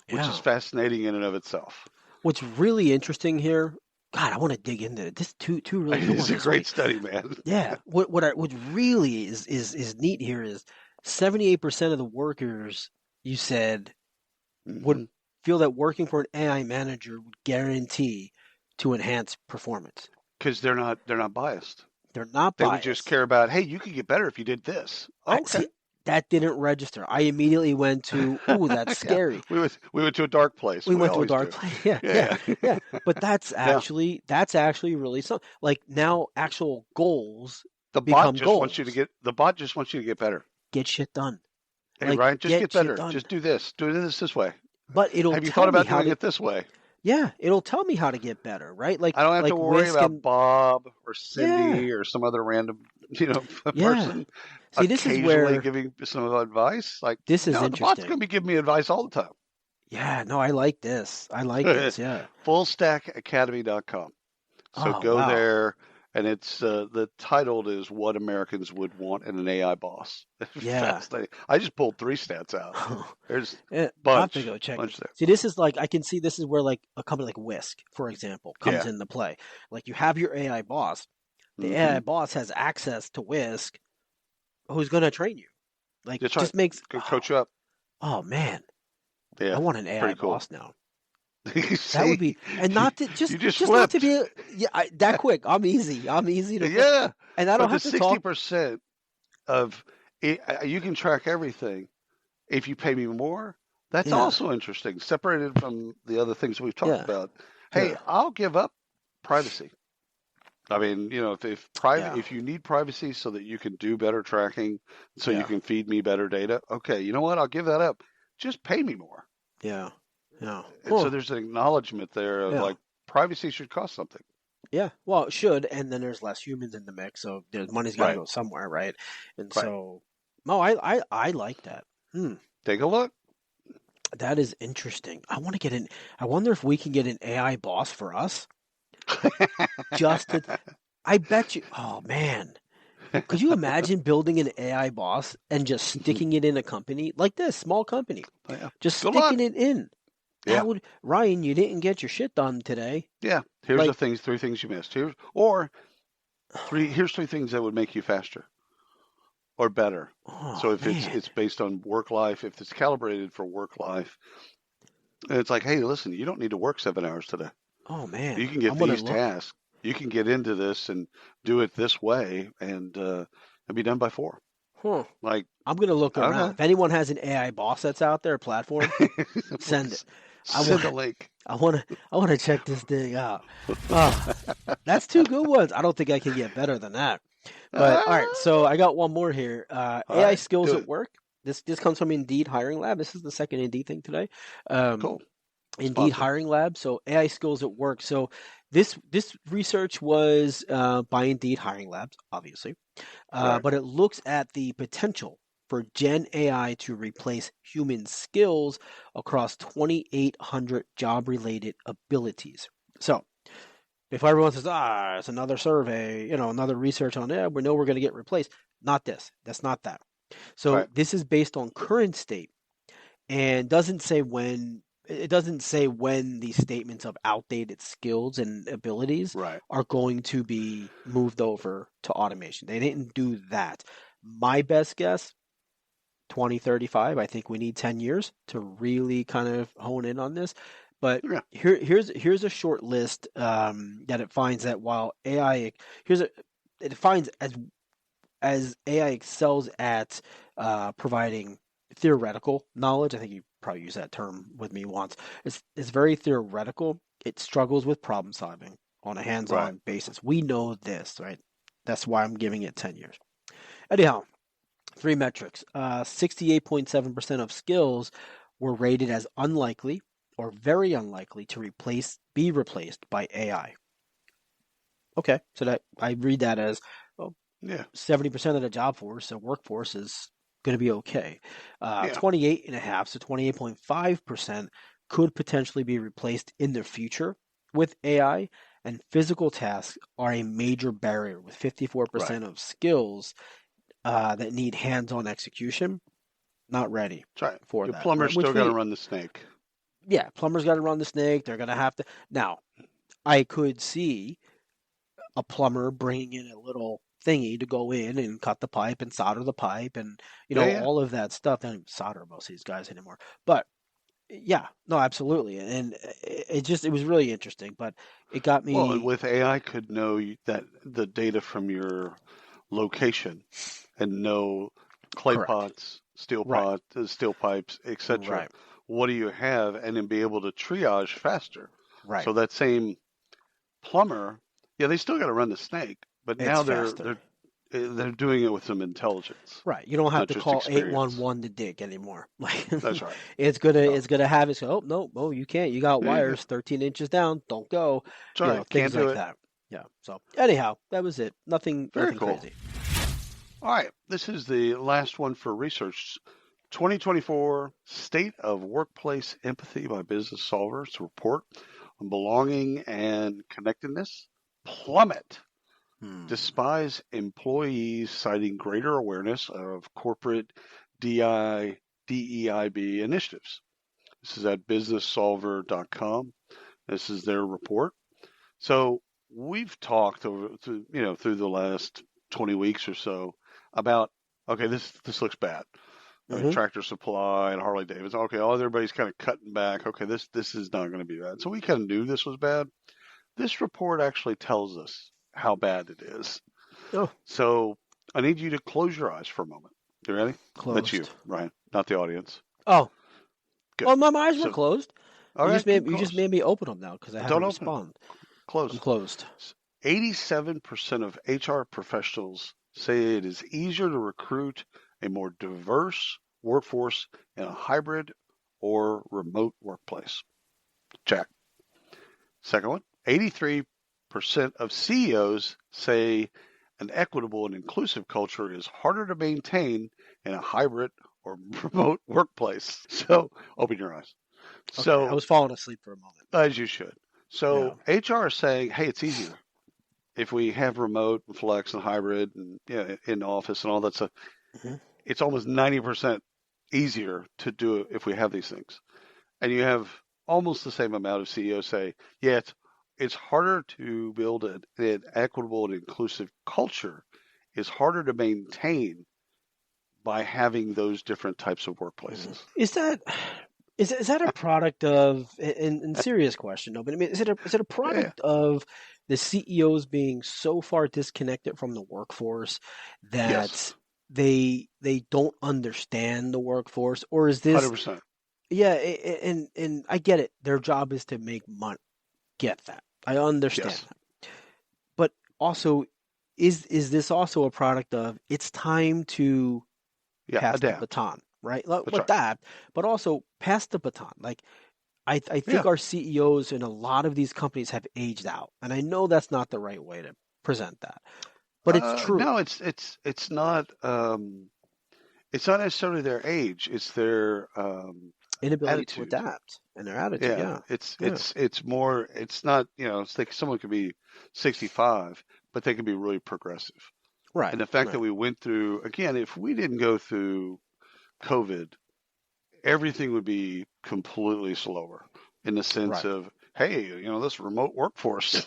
which is fascinating in and of itself.
What's really interesting here, God, I want to dig into it. This two really good ones.
It's a great study, man.
Yeah. What really is neat here is 78% of the workers, you said, would feel that working for an AI manager would guarantee to enhance performance.
Because they're not biased.
They're not biased.
They would just care about, hey, you could get better if you did this. Okay.
That didn't register. I immediately went to, ooh, that's scary.
We went to a dark place.
We went to a dark place. Yeah. But that's actually really something. Like now, actual goals become goals.
The bot just wants you to get better.
Get shit done.
Hey, Ryan, just get better. Just do this. Do this way.
But it'll.
Have you thought about doing it this way?
Yeah, it'll tell me how to get better, right? Like
I don't have to worry about Bob or Cindy or some other random, person.
See, this is where
giving some advice. Like
this is interesting.
The bot's going to be giving me advice all the time.
Yeah, no, I like this. Yeah.
Fullstackacademy.com. So go there, and it's the title is "What Americans Would Want in an AI Boss." Fascinating. I just pulled 3 stats out. There's a bunch.
I have to go check it. See, this is like I can see this is where like a company like Whisk, for example, comes into play. Like you have your AI boss. The AI boss has access to Whisk, who's going to train you. Like just makes
coach you up.
Oh man,
yeah,
I want an AI
cool.
boss now. That would be, and not to just not to be that quick. I'm easy to and I don't have to talk.
60% of it, you can track everything if you pay me more. That's also interesting. Separated from the other things we've talked about. Hey, I'll give up privacy. I mean, if you need privacy so that you can do better tracking, so you can feed me better data. Okay, you know what? I'll give that up. Just pay me more.
Yeah. Yeah.
So there's an acknowledgement there of like privacy should cost something.
Yeah. Well, it should, and then there's less humans in the mix, so money's got to go somewhere, right? And so, no, I like that.
Take a look.
That is interesting. I want to get I wonder if we can get an AI boss for us. I bet you. Oh man. Could you imagine building an AI boss and just sticking it in a company like this, small company? Just sticking it in. That would, Ryan, you didn't get your shit done today.
Yeah. Here's the 3 things you missed. Here's 3 things that would make you faster or better. So if it's based on work life, if it's calibrated for work life, it's like, hey, listen, you don't need to work 7 hours today.
Oh man.
You can get these tasks you can get into this and do it this way, and be done by 4.
Huh.
Like,
I'm gonna look around.
okay.
If anyone has an AI boss that's out there, a platform, send it.
Send a link.
I wanna check this thing out. Oh, that's 2 good ones. I don't think I can get better than that. But all right, so I got one more here. AI
right,
skills
do
at
it.
work. This comes from Indeed Hiring Lab. This is the second Indeed thing today.
Cool.
Indeed
Sponsor.
Hiring Lab. So AI skills at work. So this research was by Indeed Hiring Labs, obviously,
Right.
but it looks at the potential for Gen AI to replace human skills across 2,800 job-related abilities. So before everyone says, it's another survey, another research on it, we know we're going to get replaced. Not this. That's not that. So
Right.
this is based on current state and doesn't say when. It doesn't say when these statements of outdated skills and abilities
Right.
are going to be moved over to automation. They didn't do that. My best guess, 2035. I think we need 10 years to really kind of hone in on this. But
Yeah.
here's a short list that it finds that while AI it finds as AI excels at providing theoretical knowledge. I think you probably used that term with me once. It's very theoretical. It struggles with problem solving on a hands-on
Right.
basis. We know this, right? That's why I'm giving it 10 years. Anyhow, 3 metrics. 68.7% of skills were rated as unlikely or very unlikely to be replaced by AI. Okay, so that I read that as 70% of the job force, the workforce, is going to be okay. 28.5%, so 28.5% could potentially be replaced in the future with AI, and physical tasks are a major barrier, with 54% of skills that need hands-on execution not ready for
Your
that.
plumber's
right?
still got to run the snake.
Yeah, plumber's got to run the snake. They're going to have to. Now, I could see a plumber bringing in a little thingy to go in and cut the pipe and solder the pipe and all of that stuff. They don't even solder most of these guys anymore. But yeah, no, absolutely. And it was really interesting. But it got me.
Well, and with AI could know that the data from your location and know clay pots, steel pots, steel pipes, etc.
Right.
What do you have, and then be able to triage faster.
Right.
So that same plumber, they still got to run the snake, but now they're doing it with some intelligence.
Right. You don't have to call
experience.
811 to dig anymore.
That's right.
It's gonna have it. So, no, you can't. You got wires 13 inches down. Don't go.
Sorry,
things
can't
like
do
that. Yeah. So anyhow, that was it. Nothing
cool.
crazy.
All right. This is the last one for research. 2024 State of Workplace Empathy by Business Solvers report on belonging and connectedness plummet. Despise employees citing greater awareness of corporate DEIB initiatives. This is at businesssolver.com. This is their report. So we've talked through the last 20 weeks or so about, okay, this looks bad. Tractor Supply and Harley Davidson. Okay, everybody's kind of cutting back. Okay, this is not going to be bad. So we kind of knew this was bad. This report actually tells us how bad it is.
Oh.
So I need you to close your eyes for a moment. You ready?
Closed.
That's you, Ryan, not the audience.
Oh.
Good.
Oh, my eyes were closed.
You
just made me open them now because I haven't responded.
Closed.
I'm closed.
87% of HR professionals say it is easier to recruit a more diverse workforce in a hybrid or remote workplace. Check. Second one, 83% of CEOs say an equitable and inclusive culture is harder to maintain in a hybrid or remote workplace. So open your eyes.
Okay,
So
I was falling asleep for a moment.
As you should. So HR is saying, hey, it's easier if we have remote and flex and hybrid and in the office and all that stuff. It's almost 90% easier to do it if we have these things. And you have almost the same amount of CEOs say, it's harder to build an equitable and inclusive culture. It's harder to maintain by having those different types of workplaces.
Is that a product of, and serious question, no, but I mean, is it a product of the CEOs being so far disconnected from the workforce that
Yes.
they don't understand the workforce, or is this
100%.
yeah, and I get it. Their job is to make money. Get that. I understand
Yes.
that. But also, is this also a product of it's time to
Yeah,
pass the
adapt.
baton, right?
That's right.
Adapt, but also pass the baton. Like I think
Yeah.
our CEOs in a lot of these companies have aged out, and I know that's not the right way to present that, but it's true.
No, it's not necessarily their age. It's their
Inability to
attitude.
adapt and their attitude.
Yeah,
Yeah, yeah,
it's more. It's not. It's like someone could be 65, but they can be really progressive.
right,
And the fact
right,
that we went through again, if we didn't go through COVID, everything would be completely slower in the sense
right.
of, hey, this remote workforce.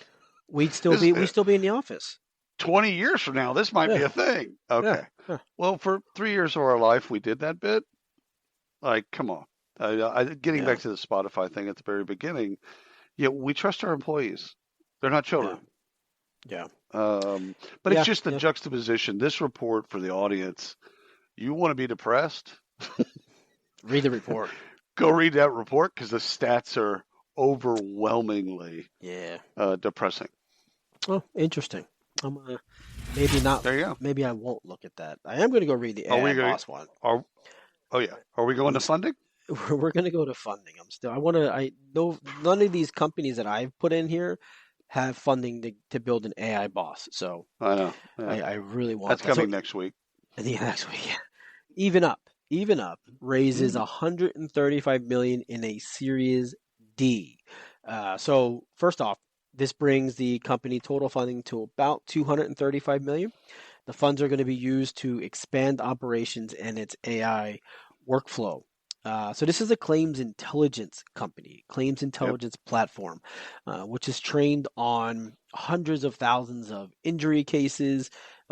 We'd
This
still be in the office.
20 years from now, this might be
Yeah,
a thing.
yeah,
Okay.
yeah.
Well, for 3 years of our life, we did that bit. Like, come on. Getting
Yeah,
back to the Spotify thing at the very beginning, we trust our employees. They're not
yeah,
children.
yeah,
But it's
yeah,
just the
yeah.
juxtaposition. This report for the audience, you want to be depressed?
Read the report.
Go read that report because the stats are overwhelmingly
Yeah.
depressing.
Oh, interesting. I'm maybe not.
There you go.
Maybe I won't look at that. I am going to go read the
Are we
AI
going?
boss one.
Oh yeah. Are we going to funding?
We're going to go to funding. I want to. I know none of these companies that I've put in here have funding to build an AI boss. So
I know. Yeah.
I really want
That's
that.
coming next week.
The next week, yeah. Even up raises 135 million in a Series D. So first off, this brings the company total funding to about 235 million. The funds are going to be used to expand operations and its AI workflow. So this is a claims intelligence company, claims intelligence platform, which is trained on hundreds of thousands of injury cases,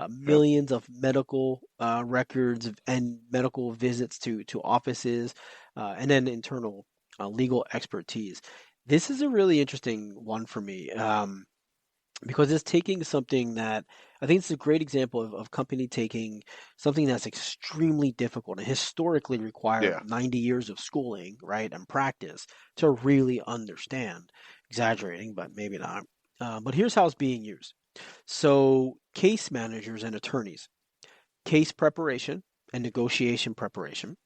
millions of medical records and medical visits to offices, and then internal legal expertise. This is a really interesting one for me. Because it's taking something that I think it's a great example of company taking something that's extremely difficult and historically required 90 years of schooling, right, and practice to really understand. Exaggerating, but maybe not. But here's how it's being used. So, case managers and attorneys, case preparation and negotiation preparation.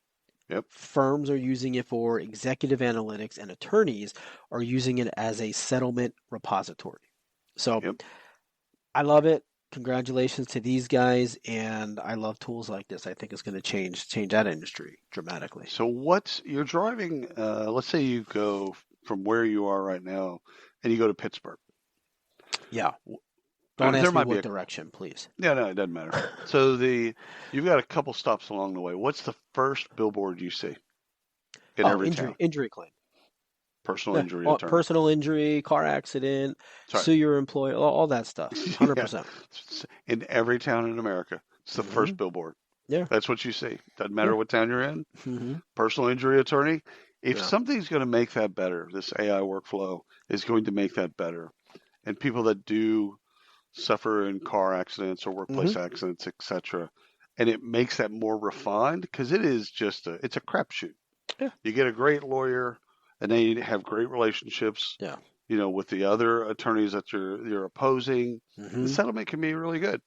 Yep.
Firms are using it for executive analytics, and attorneys are using it as a settlement repository. So I love it. Congratulations to these guys, and I love tools like this. I think it's going to change that industry dramatically.
So you're driving, let's say you go from where you are right now and you go to Pittsburgh.
Yeah. Don't
there
ask me
might
what
be
direction, please.
Yeah, no, it doesn't matter. So you've got a couple stops along the way. What's the first billboard you see in every town?
Injury claim.
Personal injury attorney.
Personal injury, car accident, sue your employer, all that stuff. 100%.
Yeah. In every town in America, it's the first billboard.
Yeah.
That's what you see. Doesn't matter what town you're in.
Mm-hmm.
Personal injury attorney. If something's going to make that better, this AI workflow is going to make that better. And people that do suffer in car accidents or workplace accidents, etc., and it makes that more refined because it is just it's a crapshoot.
Yeah.
You get a great lawyer, and they have great relationships.
Yeah.
With the other attorneys that you're opposing. The settlement can be really good.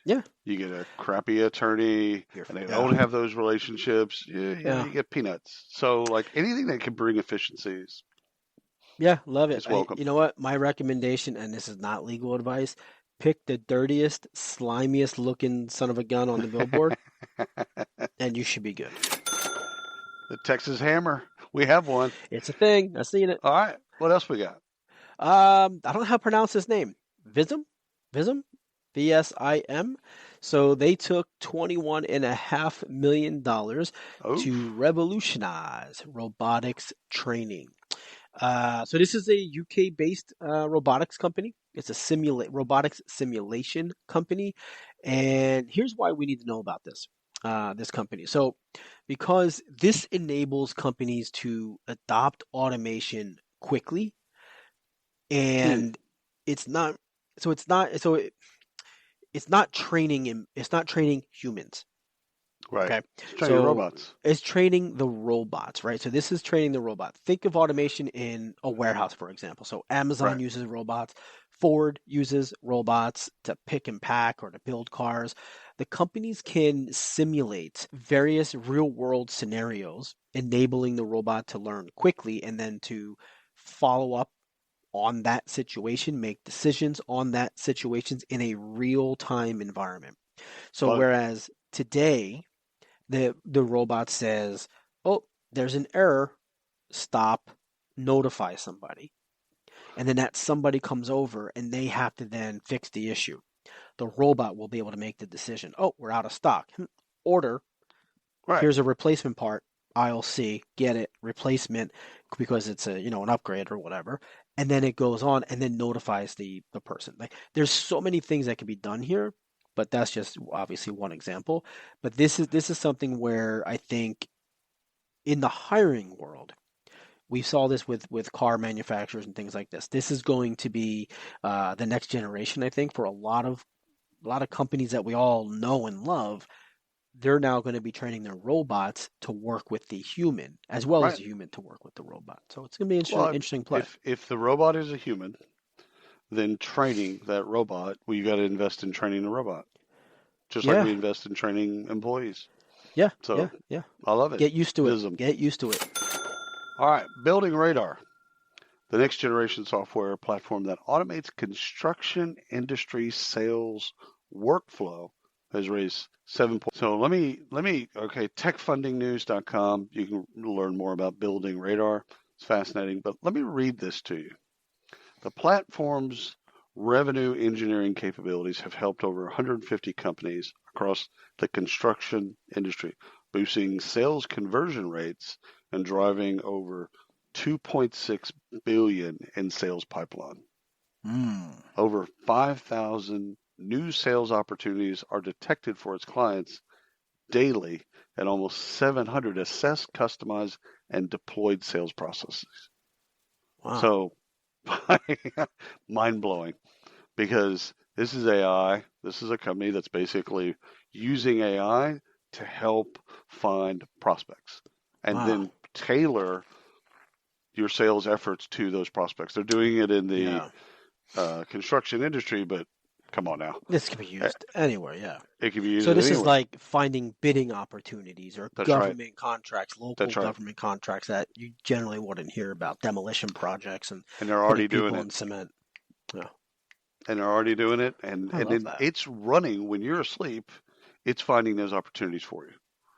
Yeah.
You get a crappy attorney, and they don't have those relationships. You get peanuts. So, like anything that can bring efficiencies.
Yeah, love it.
Welcome.
You know what? My recommendation, and this is not legal advice, pick the dirtiest, slimiest looking son of a gun on the billboard, and you should be good.
The Texas Hammer. We have one.
It's a thing. I've seen it.
All right. What else we got?
I don't know how to pronounce his name. Vism? VSIM. So they took $21.5 million to revolutionize robotics training. So this is a UK-based robotics company. It's a robotics simulation company. And here's why we need to know about this company. So because this enables companies to adopt automation quickly, and it's not so it's not so it, it's not training humans.
Right.
Okay.
It's training robots.
It's training the robots, right? So this is training the robot. Think of automation in a warehouse, for example. So Amazon uses robots, Ford uses robots to pick and pack or to build cars. The companies can simulate various real-world scenarios, enabling the robot to learn quickly and then to follow up on that situation, make decisions on that situations in a real-time environment. So whereas today the robot says, "Oh, there's an error. Stop, notify somebody." And then that somebody comes over and they have to then fix the issue. The robot will be able to make the decision. "Oh, we're out of stock. Order. Here's a replacement part. I'll see, get it, replacement because it's an upgrade or whatever." And then it goes on and then notifies the person. Like there's so many things that can be done here, but that's just obviously one example. But this is something where I think in the hiring world, we saw this with car manufacturers and things like this. This is going to be the next generation, I think, for a lot of companies that we all know and love. They're now going to be training their robots to work with the human as well as the human to work with the robot. So it's going to be an interesting play.
If the robot is a human, then training that robot, well, you got to invest in training the robot, just like we invest in training employees.
Yeah.
So
yeah.
I love it.
Get used to it. Get used to it.
All right, building Radar, the next generation software platform that automates construction industry sales workflow, has raised 7 points. So let me, techfundingnews.com. You can learn more about building Radar. It's fascinating, but let me read this to you. The platform's revenue engineering capabilities have helped over 150 companies across the construction industry, boosting sales conversion rates and driving over $2.6 billion in sales pipeline. Over 5,000 new sales opportunities are detected for its clients daily, and almost 700 assessed, customized, and deployed sales processes.
Wow.
So, mind-blowing, because this is AI. This is a company that's basically using AI to help find prospects and then tailor your sales efforts to those prospects. They're doing it in the construction industry, but come on now.
This can be used anywhere, yeah.
It can be used
So this
anywhere.
is like finding bidding opportunities or government contracts, local government contracts that you generally wouldn't hear about, demolition projects and
they're already doing it.
In cement. Yeah.
And they're already doing it, and it's running when you're asleep. It's finding those opportunities for you.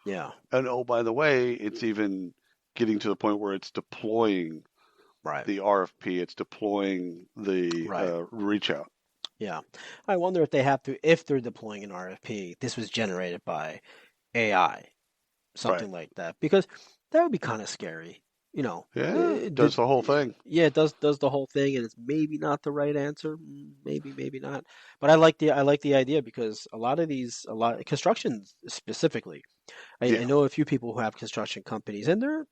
Yeah.
And oh, by the way, it's even getting to the point where it's deploying the RFP. It's deploying the reach out.
Yeah. I wonder if they're deploying an RFP, this was generated by AI, something like that, because that would be kind of scary.
Yeah, it does the whole thing.
Yeah, it does the whole thing, and it's maybe not the right answer, maybe not. But I like the idea because a lot of construction specifically. I know a few people who have construction companies, and they're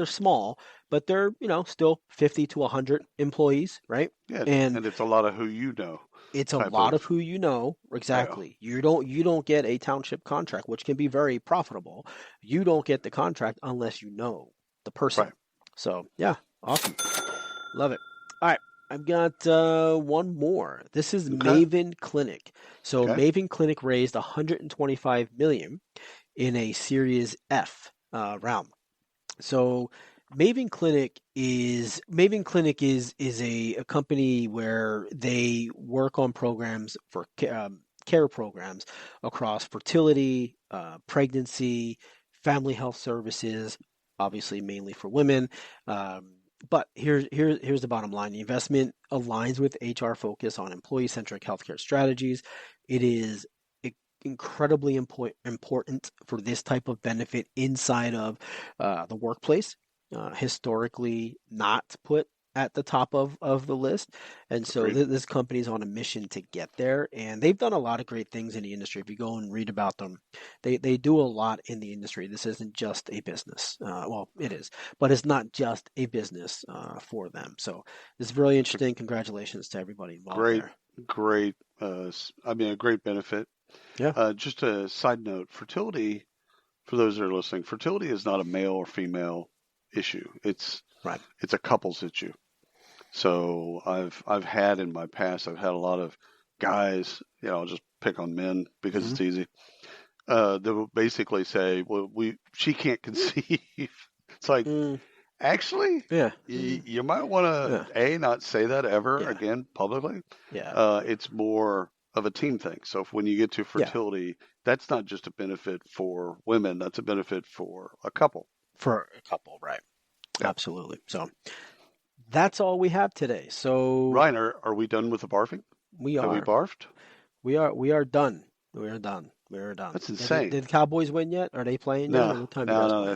small, but they're still 50 to 100 employees, right?
Yeah, and it's a lot of who you know.
It's a lot of who you know, exactly. Yeah. You don't get a township contract, which can be very profitable. You don't get the contract unless you know the person. Right. So yeah, awesome, love it. All right, I've got one more. This is Maven Clinic. So Maven Clinic raised $125 million in a Series F round. So Maven Clinic is a company where they work on programs for care programs across fertility, pregnancy, family health services, obviously mainly for women. But here's the bottom line. The investment aligns with HR focus on employee-centric healthcare strategies. It is incredibly important for this type of benefit inside of the workplace. Historically not put at the top of the list. And so this company is on a mission to get there. And they've done a lot of great things in the industry. If you go and read about them, they do a lot in the industry. This isn't just a business. Well, it is, but it's not just a business for them. So it's really interesting. Congratulations to everybody involved there.
Great. A great benefit.
Yeah.
Just a side note, fertility, for those that are listening, fertility is not a male or female issue. It's a couples issue. So I've had in my past, I've had a lot of guys, I'll just pick on men because it's easy. They will basically say, well, she can't conceive. It's like, actually, you might want to not say that ever again publicly.
Yeah.
It's more of a team thing. So when you get to fertility, that's not just a benefit for women. That's a benefit for a couple.
For a couple, right. Yep. Absolutely. So that's all we have today. So
Ryan, are we done with the barfing?
We are.
Have we barfed?
We are done. We are done. That's
insane.
Did the Cowboys win yet? Are they playing yet?
No.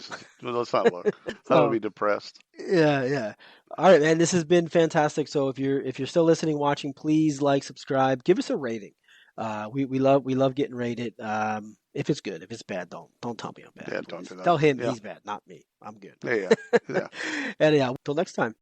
Let's not look. I would be depressed.
Yeah. All right, man. This has been fantastic. So if you're still listening, watching, please like, subscribe, give us a rating. We love getting rated. If it's good, if it's bad, don't tell me I'm bad.
Yeah, don't do that.
Tell him he's bad, not me. I'm good.
Yeah.
Anyhow, till next time.